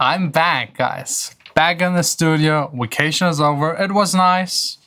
I'm back, guys. Back in the studio. Vacation is over. It was nice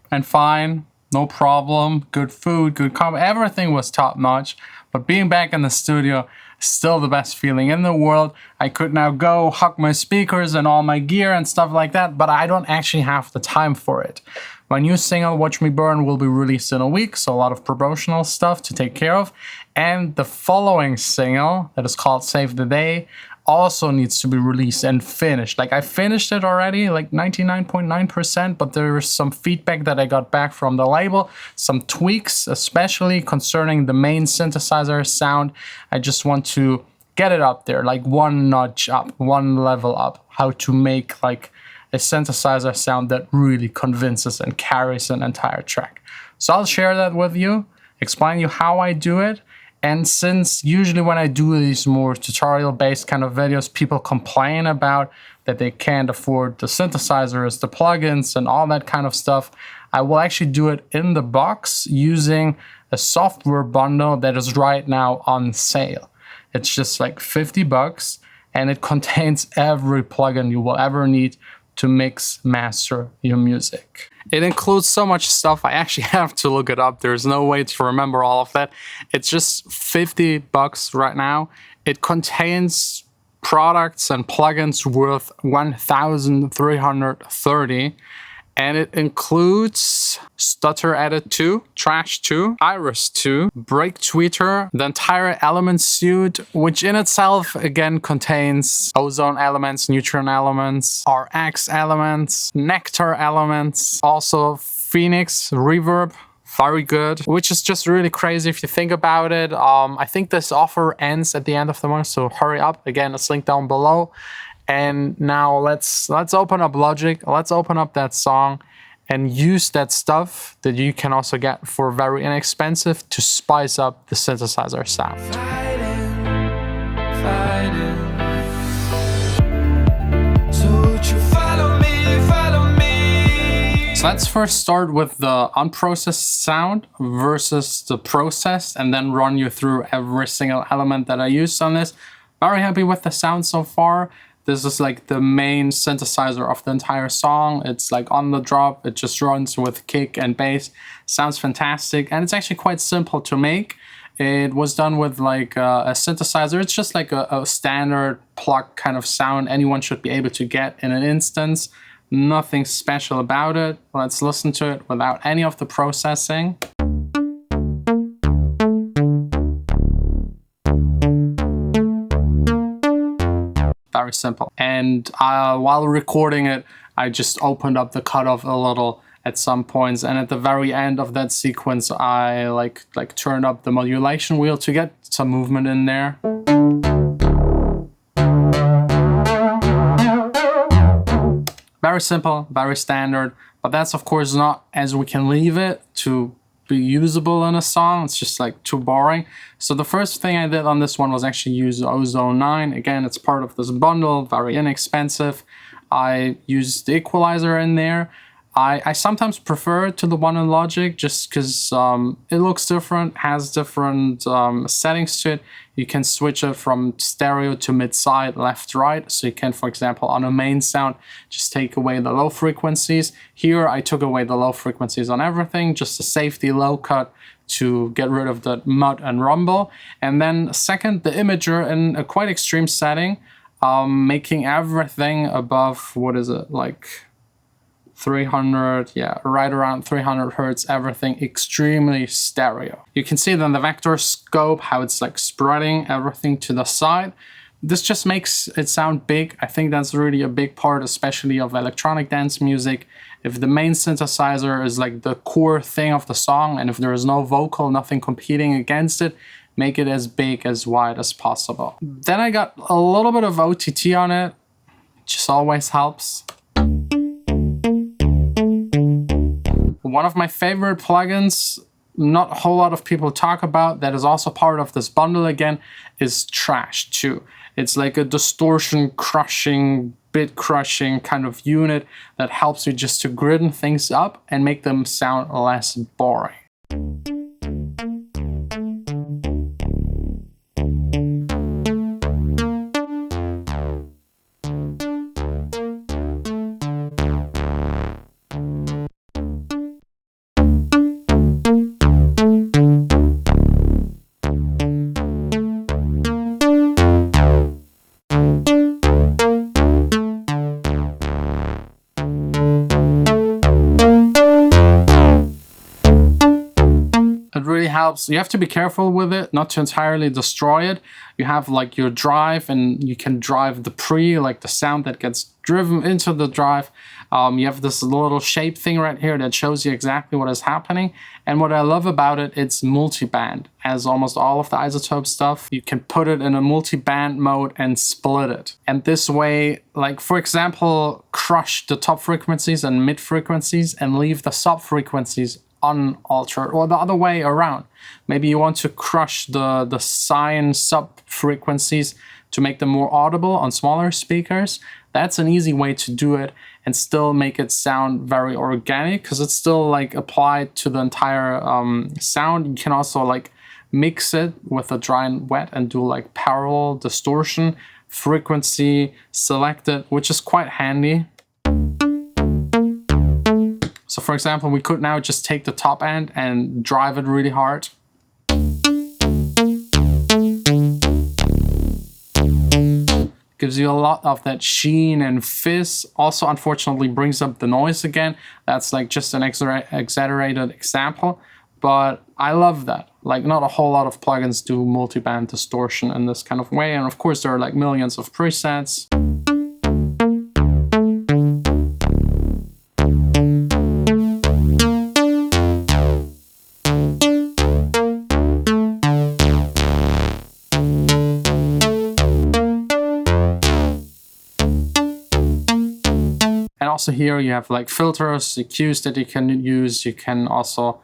and fine. No problem. Good food, good comedy. Everything was top notch. But being back in the studio is still the best feeling in the world. I could now go hug my speakers and all my gear and stuff like that, but I don't actually have the time for it. My new single, Watch Me Burn, will be released in a week, so a lot of promotional stuff to take care of. And the following single, that is called Save the Day, also needs to be released and finished. Like, I finished it already, like 99.9%, but there is some feedback that I got back from the label, some tweaks, especially concerning the main synthesizer sound. I just want to get it up there, like one notch up, one level up, how to make like a synthesizer sound that really convinces and carries an entire track. So I'll share that with you, explain you how I do it. And since usually when I do these more tutorial-based kind of videos, people complain about that they can't afford the synthesizers, the plugins, and all that kind of stuff, I will actually do it in the box using a software bundle that is right now on sale. It's just like $50, and it contains every plugin you will ever need to mix, master your music. It includes so much stuff, I actually have to look it up. There's no way to remember all of that. It's just $50 right now. It contains products and plugins worth $1,330. And it includes Stutter Edit 2, Trash 2, Iris 2, Break Tweeter, the entire element suite, which in itself again contains ozone elements, neutron elements, RX elements, Nectar elements, also Phoenix, Reverb. Very good, which is just really crazy if you think about it. I think this offer ends at the end of the month, so hurry up. Again, it's linked down below. And now let's open up Logic, let's open up that song and use that stuff that you can also get for very inexpensive to spice up the synthesizer sound. Fighting. So would you follow me? So let's first start with the unprocessed sound versus the processed, and then run you through every single element that I used on this. Very happy with the sound so far. This is like the main synthesizer of the entire song. It's like on the drop, it just runs with kick and bass. Sounds fantastic, and it's actually quite simple to make. It was done with like a synthesizer. It's just like a standard plug kind of sound anyone should be able to get in an instance. Nothing special about it. Let's listen to it without any of the processing. Very simple. And while recording it, I just opened up the cutoff a little at some points, and at the very end of that sequence, I like turned up the modulation wheel to get some movement in there. Very simple, very standard, but that's of course not as we can leave it to be usable in a song. It's just like too boring. So the first thing I did on this one was actually use Ozone 9. Again, it's part of this bundle, very inexpensive. I used the Equalizer in there. I sometimes prefer it to the one in Logic just because it looks different, has different settings to it. You can switch it from stereo to mid-side, left, right. So you can, for example, on a main sound, just take away the low frequencies. Here, I took away the low frequencies on everything, just a safety low cut to get rid of the mud and rumble. And then second, the imager in a quite extreme setting, making everything above, what is it, like 300, yeah, right around 300 hertz, everything extremely stereo. You can see then the vector scope, how it's like spreading everything to the side. This just makes it sound big. I think that's really a big part, especially of electronic dance music. If the main synthesizer is like the core thing of the song, and if there is no vocal, nothing competing against it, make it as big, as wide as possible. Then I got a little bit of OTT on it, just always helps. One of my favorite plugins, not a whole lot of people talk about, that is also part of this bundle again, is Trash 2. It's like a distortion crushing, bit crushing kind of unit that helps you just to gridden things up and make them sound less boring. helps. You have to be careful with it, not to entirely destroy it. You have like your drive, and you can drive the pre, like the sound that gets driven into the drive. You have this little shape thing right here that shows you exactly what is happening. And what I love about it, it's multi-band. As almost all of the iZotope stuff, you can put it in a multi-band mode and split it. And this way, like for example, crush the top frequencies and mid frequencies and leave the sub frequencies unaltered, or the other way around. Maybe you want to crush the Sine sub frequencies to make them more audible on smaller speakers. That's an easy way to do it and still make it sound very organic, because it's still like applied to the entire sound. You can also like mix it with the dry and wet and do like parallel distortion, frequency selected, which is quite handy. So for example, we could now just take the top end and drive it really hard. Gives you a lot of that sheen and fizz. Also, unfortunately, brings up the noise again. That's like just an exaggerated example, but I love that. Like, not a whole lot of plugins do multi-band distortion in this kind of way. And of course, there are like millions of presets. Also here you have like filters, EQs that you can use. You can also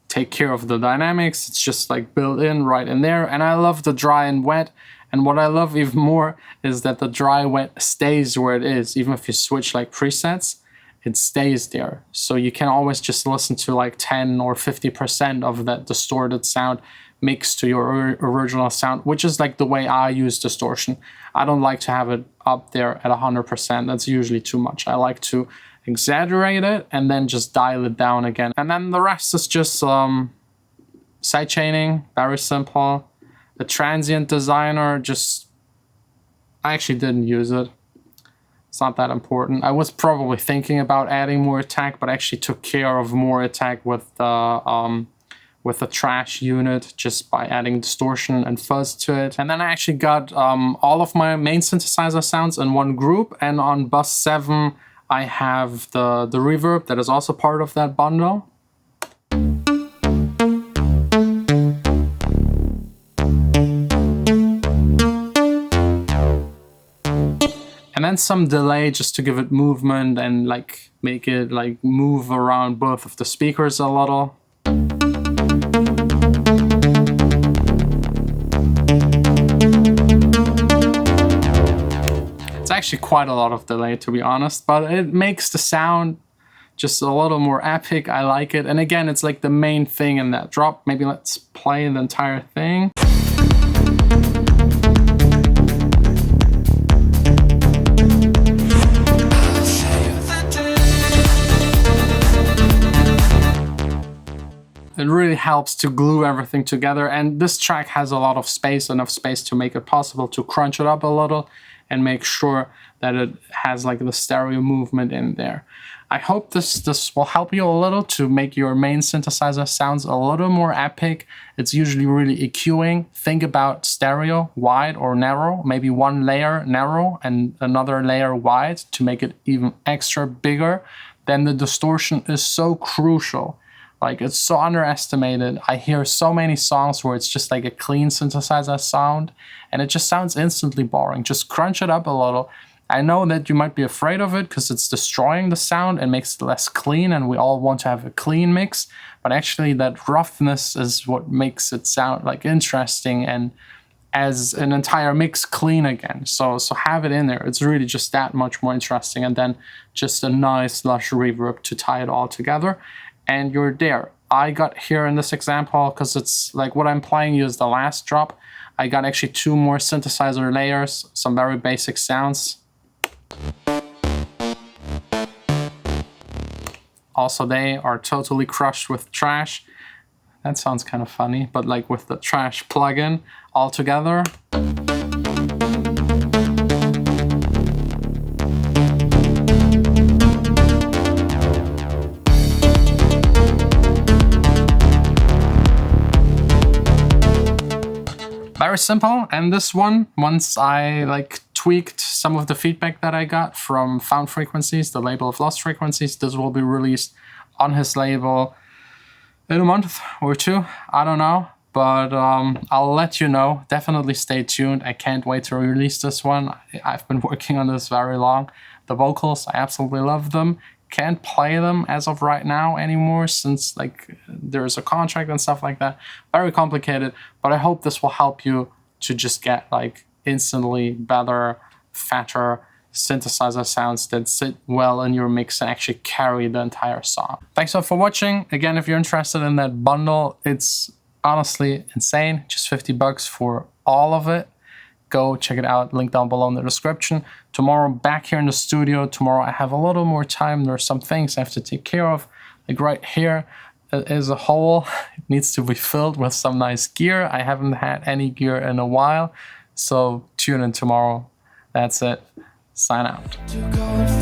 take care of the dynamics. It's just like built in right in there. And I love the dry and wet. And what I love even more is that the dry wet stays where it is. Even if you switch like presets, it stays there. So you can always just listen to like 10 or 50% of that distorted sound mixed to your original sound, which is like the way I use distortion. I don't like to have it up there at 100%. That's usually too much. I like to exaggerate it and then just dial it down again. And then the rest is just sidechaining, very simple. The transient designer, I actually didn't use it. It's not that important. I was probably thinking about adding more attack, but I actually took care of more attack with the trash unit just by adding distortion and fuzz to it. And then I actually got all of my main synthesizer sounds in one group, and on bus 7 I have the reverb that is also part of that bundle. And then some delay just to give it movement and like make it like move around both of the speakers a little. It's actually quite a lot of delay, to be honest, but it makes the sound just a little more epic. I like it. And again, it's like the main thing in that drop. Maybe let's play the entire thing. It really helps to glue everything together, and this track has a lot of space, enough space to make it possible to crunch it up a little and make sure that it has like the stereo movement in there. I hope this will help you a little to make your main synthesizer sounds a little more epic. It's usually really EQing. Think about stereo, wide or narrow, maybe one layer narrow and another layer wide to make it even extra bigger. Then the distortion is so crucial. Like, it's so underestimated. I hear so many songs where it's just like a clean synthesizer sound and it just sounds instantly boring. Just crunch it up a little. I know that you might be afraid of it because it's destroying the sound and makes it less clean, and we all want to have a clean mix, but actually that roughness is what makes it sound like interesting and as an entire mix clean again. So have it in there. It's really just that much more interesting, and then just a nice lush reverb to tie it all together. And you're there. I got here in this example, because it's like what I'm playing you is the last drop. I got actually 2 more synthesizer layers, some very basic sounds. Also, they are totally crushed with trash. That sounds kind of funny, but like with the trash plugin all together. very simple. And this one, once I like tweaked some of the feedback that I got from Found Frequencies, the label of Lost Frequencies, this will be released on his label in a month or two, I don't know. But I'll let you know. Definitely stay tuned. I can't wait to release this one. I've been working on this very long. The vocals, I absolutely love them. Can't play them as of right now anymore since like there's a contract and stuff like that. Very complicated, but I hope this will help you to just get like instantly better, fatter synthesizer sounds that sit well in your mix and actually carry the entire song. Thanks all for watching. Again, if you're interested in that bundle, it's honestly insane. Just 50 bucks for all of it. Go check it out, link down below in the description. Tomorrow, back here in the studio. Tomorrow I have a little more time. There are some things I have to take care of. Like right here is a hole. It needs to be filled with some nice gear. I haven't had any gear in a while. So tune in tomorrow. That's it. Sign out.